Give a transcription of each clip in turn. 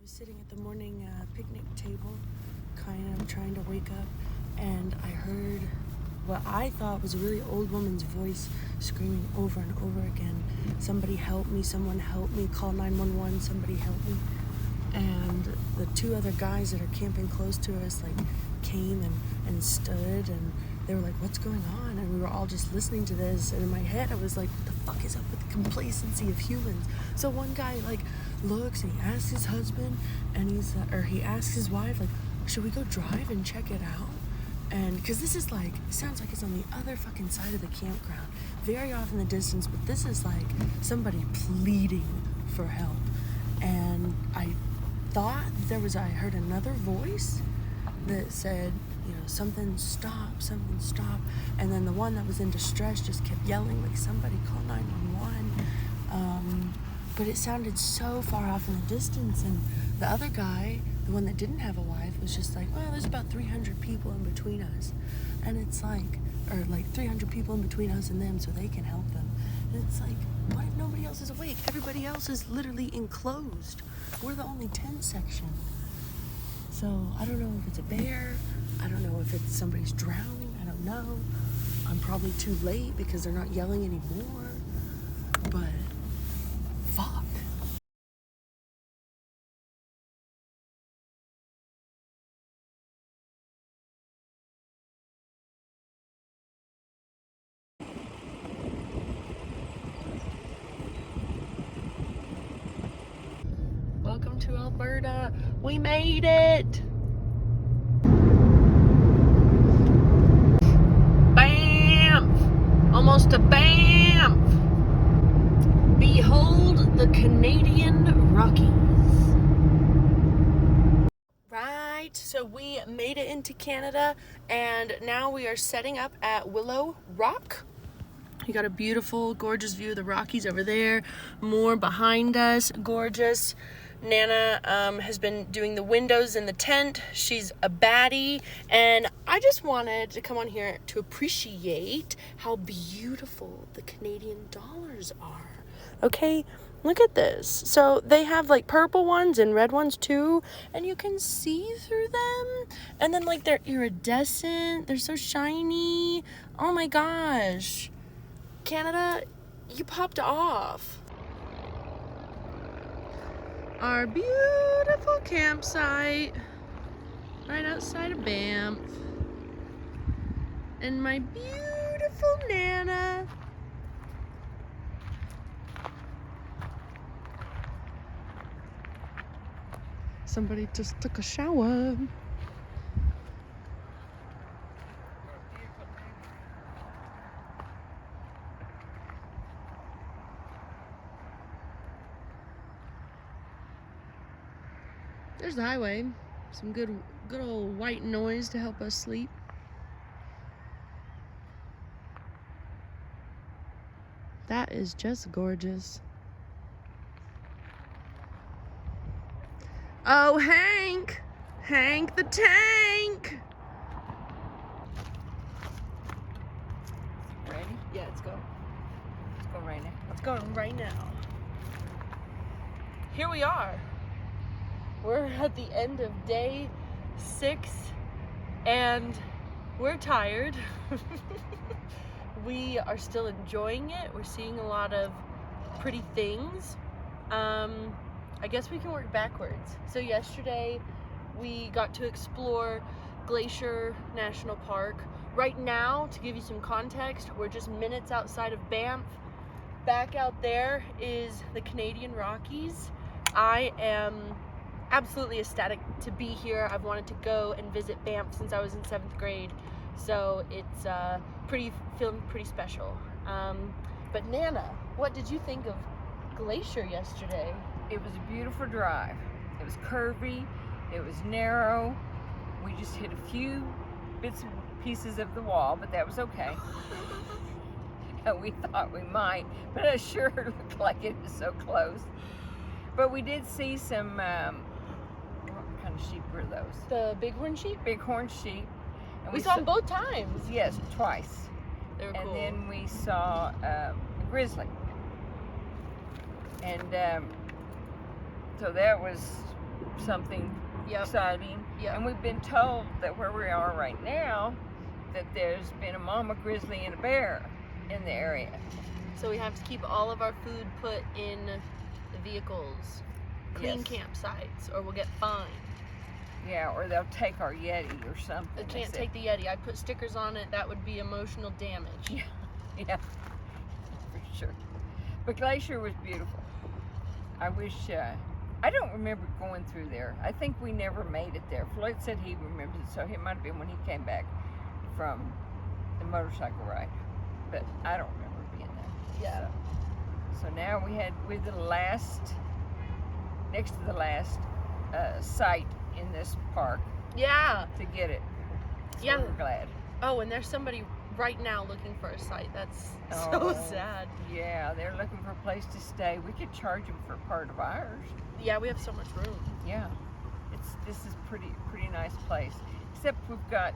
was sitting at the morning picnic table, kind of trying to wake up, and I heard what I thought was a really old woman's voice screaming over and over again, "Somebody help me, someone help me, call 911, somebody help me." And the two other guys that are camping close to us came and stood, and they were like, "What's going on?" And we were all just listening to this, and in my head I was like, what the fuck is up with the complacency of humans? So one guy looks and he asks his husband, and he asks his wife, should we go drive and check it out? And because this is it sounds like it's on the other fucking side of the campground, very off in the distance, but this is somebody pleading for help. And I thought I heard another voice that said, something stop. And then the one that was in distress just kept yelling, somebody call 911. But it sounded so far off in the distance. And the other guy, the one that didn't have a wife, was just well, there's about 300 people in between us. And it's 300 people in between us and them so they can help them. And it's what if nobody else is awake? Everybody else is literally enclosed. We're the only tent section. So I don't know if it's a bear. I don't know if it's somebody's drowning. I don't know. I'm probably too late because they're not yelling anymore. But fuck. Welcome to Alberta. We made it. Banff. Almost to Banff. Behold the Canadian Rockies. Right, so we made it into Canada, and now we are setting up at Willow Rock. You got a beautiful, gorgeous view of the Rockies over there. More behind us, gorgeous. Nana has been doing the windows in the tent. She's a baddie, and I just wanted to come on here to appreciate how beautiful the Canadian dollars are. Okay, look at this. So they have purple ones and red ones too, and you can see through them. And then they're iridescent. They're so shiny. Oh my gosh. Canada, you popped off. Our beautiful campsite right outside of Banff. And my beautiful Nana. Somebody just took a shower. There's the highway. Some good old white noise to help us sleep. That is just gorgeous. Oh, Hank the tank. Ready? Yeah, let's go. Let's go right now. Let's go right now. Here we are. We're at the end of day 6, and we're tired. We are still enjoying it. We're seeing a lot of pretty things. I guess we can work backwards. So yesterday we got to explore Glacier National Park. Right now, to give you some context, we're just minutes outside of Banff. Back out there is the Canadian Rockies. I am absolutely ecstatic to be here. I've wanted to go and visit Banff since I was in 7th grade, so it's feeling pretty special. But Nana, what did you think of Glacier yesterday? It was a beautiful drive. It was curvy. It was narrow. We just hit a few bits and pieces of the wall, but that was okay. We thought we might, but it sure looked like it was so close. But we did see some, what kind of sheep were those? The bighorn sheep? Bighorn sheep. And we saw them both times. Yes, twice. They were and cool. Then we saw a grizzly. And so that was something Yep. exciting. Yep. And we've been told that where we are right now, that there's been a mama grizzly and a bear in the area. So we have to keep all of our food put in the vehicles, clean Yes. campsites, or we'll get fined. Yeah, or they'll take our Yeti or something. They They can't said. take the Yeti. I put stickers on it. That would be emotional damage. Yeah, yeah, for sure. But Glacier was beautiful. I wish, I don't remember going through there. I think we never made it there. Floyd said he remembers it, so it might have been when he came back from the motorcycle ride. But I don't remember being there. Yeah. So now we're the last, next to the last site in this park Yeah. to get it. So Yeah. we're glad. Oh, and there's somebody right now looking for a site. That's so Oh. sad. Yeah, they're looking for a place to stay. We could charge them for part of ours. Yeah, we have so much room. Yeah, this is pretty nice place. Except we've got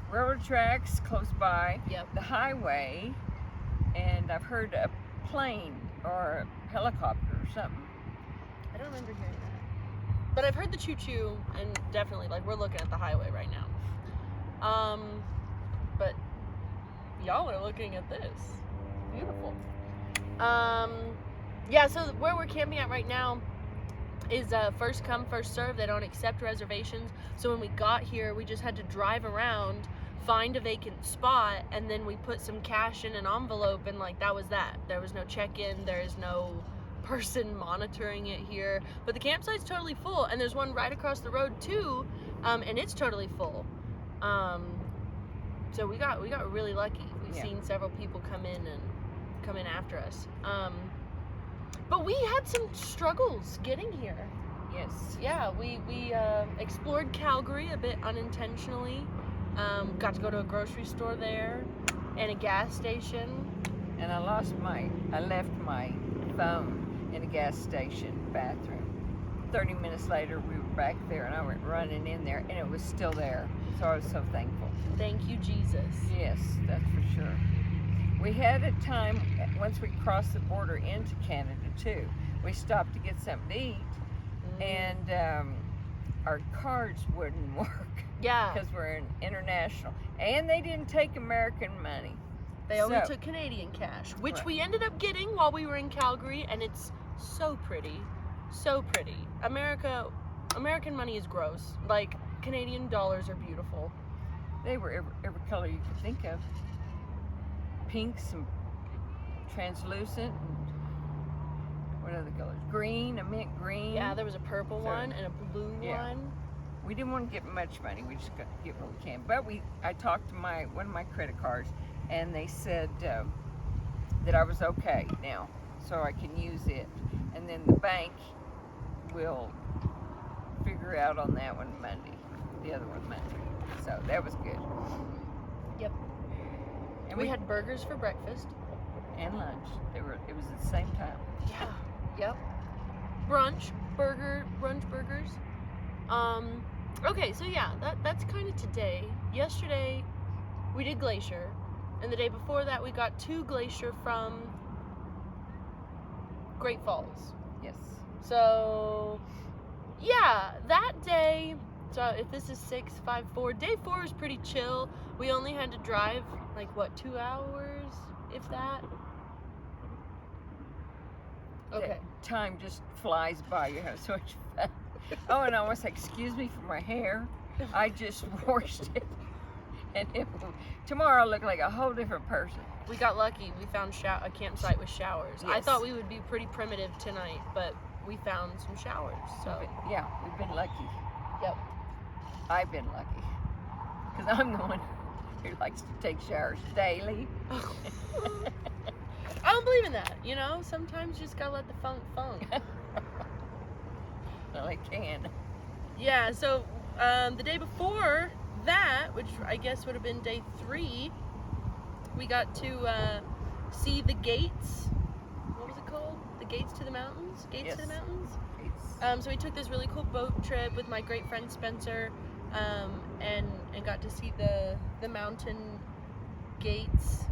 railroad tracks close by, Yep. the highway, and I've heard a plane or a helicopter or something. I don't remember hearing that. But I've heard the choo-choo, and definitely, like, we're looking at the highway right now. But y'all are looking at this. Beautiful. Yeah, so where we're camping at right now is first come, first serve. They don't accept reservations. So when we got here, we just had to drive around, find a vacant spot, and then we put some cash in an envelope, and like that was that. There was no check-in, there is no person monitoring it here. But the campsite's totally full, and there's one right across the road too, and it's totally full. So we got really lucky. We've Yeah. seen several people come in after us. But we had some struggles getting here. Yes. Yeah, we explored Calgary a bit unintentionally. Got to go to a grocery store there and a gas station. And I left my phone in a gas station bathroom. 30 minutes later, we were back there, and I went running in there, and it was still there. So I was so thankful. Thank you, Jesus. Yes, that's for sure. We had a time, once we crossed the border into Canada too, we stopped to get something to eat, and our cards wouldn't work Yeah, because we're international, and they didn't take American money. they only So- took Canadian cash, which Right. we ended up getting while we were in Calgary, and it's so pretty. So pretty. American money is gross. Like, Canadian dollars are beautiful. They were every color you could think of. Pinks and translucent, and what other colors? Green, a mint green. Yeah, there was a purple So- one and a blue Yeah. one. We didn't want to get much money. We just got to get what we can. But I talked to one of my credit cards, and they said that I was okay now, so I can use it. And then the bank will figure out on that one Monday, the other one Monday. So that was good. Yep. And We had burgers for breakfast. and lunch. It was at the same time. Yeah. Yep. Brunch burgers. Okay, so yeah, that's kind of today. Yesterday, we did Glacier, and the day before that, we got to Glacier from Great Falls. Yes. So, yeah, that day. So if this is 654, day 4 is pretty chill. We only had to drive like 2 hours, if that. Okay. Time just flies by. You have so much fun. Oh, and I was like, excuse me for my hair. I just washed it. And tomorrow I'll look like a whole different person. We got lucky. We found a campsite with showers. I Yes. thought we would be pretty primitive tonight, but we found some showers. So, Yeah, we've been lucky. yep. I've been lucky. Because I'm the one who likes to take showers daily. I don't believe in that. You know, sometimes you just gotta let the funk. Well, I can. Yeah, so the day before that, which I guess would have been day 3, we got to see the gates. What was it called? The gates to the mountains? Gates to the Yes. mountains? So we took this really cool boat trip with my great friend Spencer, and got to see the mountain gates,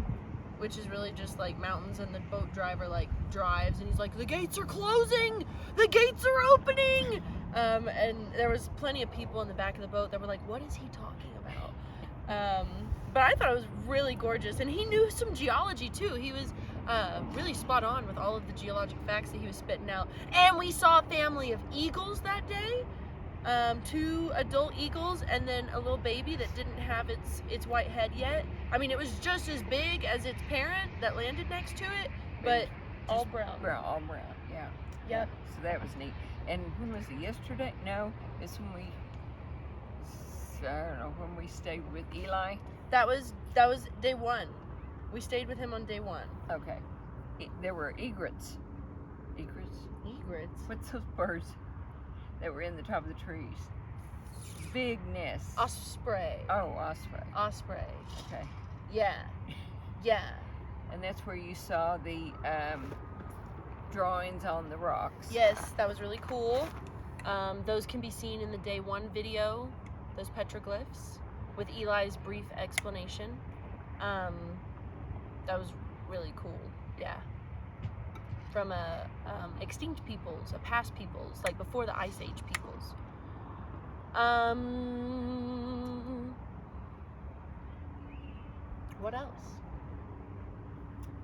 which is really just like mountains, and the boat driver like drives and he's like, the gates are closing, the gates are opening. And there was plenty of people in the back of the boat that were like, what is he talking about? But I thought it was really gorgeous, and he knew some geology too. He was really spot on with all of the geologic facts that he was spitting out. And we saw a family of eagles that day, 2 adult eagles, and then a little baby that didn't have its white head yet. I mean, it was just as big as its parent that landed next to it, but all brown. All brown, yeah. Yep. So that was neat. And when was it, yesterday? No, it's when we, I don't know, when we stayed with Eli. That was day 1. We stayed with him on day 1. Okay. There were egrets. Egrets? Egrets? What's those birds that were in the top of the trees? Big nests. Osprey. Oh, osprey. Osprey. Okay. Yeah. Yeah. And that's where you saw the drawings on the rocks. Yes, that was really cool. Those can be seen in the day 1 video, those petroglyphs, with Eli's brief explanation. That was really cool, yeah. From extinct peoples, past peoples, like before the Ice Age peoples. What else?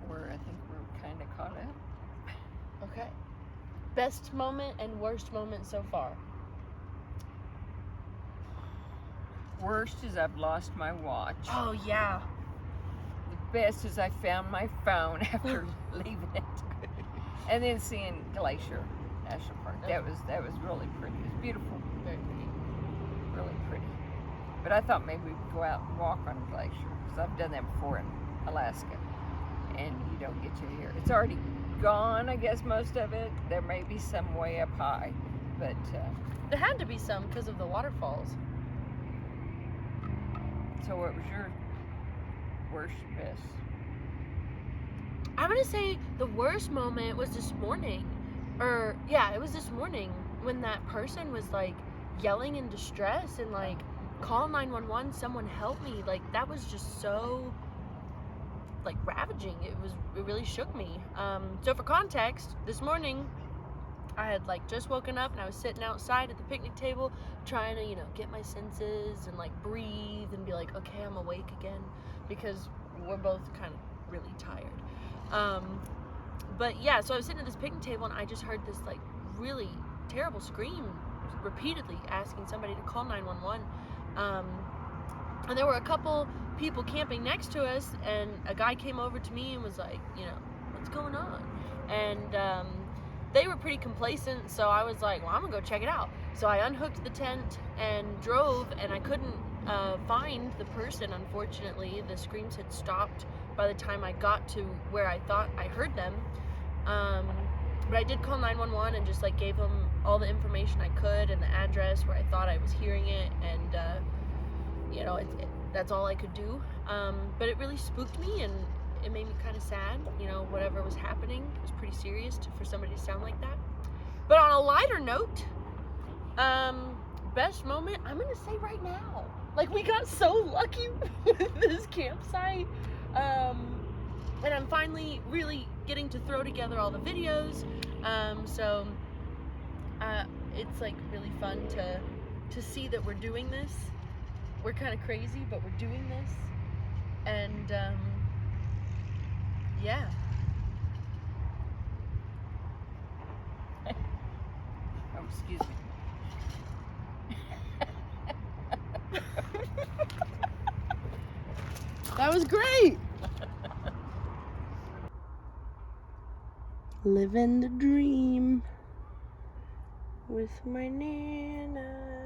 I think we're kind of caught up. Okay. Best moment and worst moment so far? Worst is I've lost my watch. Oh, yeah. The best is I found my phone after leaving it. And then seeing Glacier National Park. That was really pretty. It was beautiful. Very pretty. Really pretty. But I thought maybe we'd go out and walk on a glacier, because I've done that before in Alaska. And you don't get to hear. It's already gone, I guess, most of it. There may be some way up high, but There had to be some because of the waterfalls. so what was your worst, best? I'm gonna say the worst moment was this morning. It was this morning when that person was like yelling in distress and like, call 911, someone help me. Like, that was just so like ravaging. It really shook me. So for context, this morning I had like just woken up and I was sitting outside at the picnic table trying to, get my senses and like breathe and be like, okay, I'm awake again, because we're both kind of really tired. But yeah, so I was sitting at this picnic table and I just heard this like really terrible scream repeatedly asking somebody to call 911. And there were a couple people camping next to us, and a guy came over to me and was like, what's going on? And they were pretty complacent, so I was like, well, I'm gonna go check it out. So I unhooked the tent and drove, and I couldn't find the person, unfortunately. The screams had stopped by the time I got to where I thought I heard them. But I did call 911 and just like gave them all the information I could and the address where I thought I was hearing it, and that's all I could do. But it really spooked me, and it made me kind of sad. Whatever was happening, it was pretty serious for somebody to sound like that. But on a lighter note, best moment, I'm gonna say right now. Like, we got so lucky with this campsite, and I'm finally really getting to throw together all the videos. So it's like really fun to see that we're doing this. We're kind of crazy, but we're doing this, and yeah. Oh, excuse me. That was great. Living the dream with my Nana.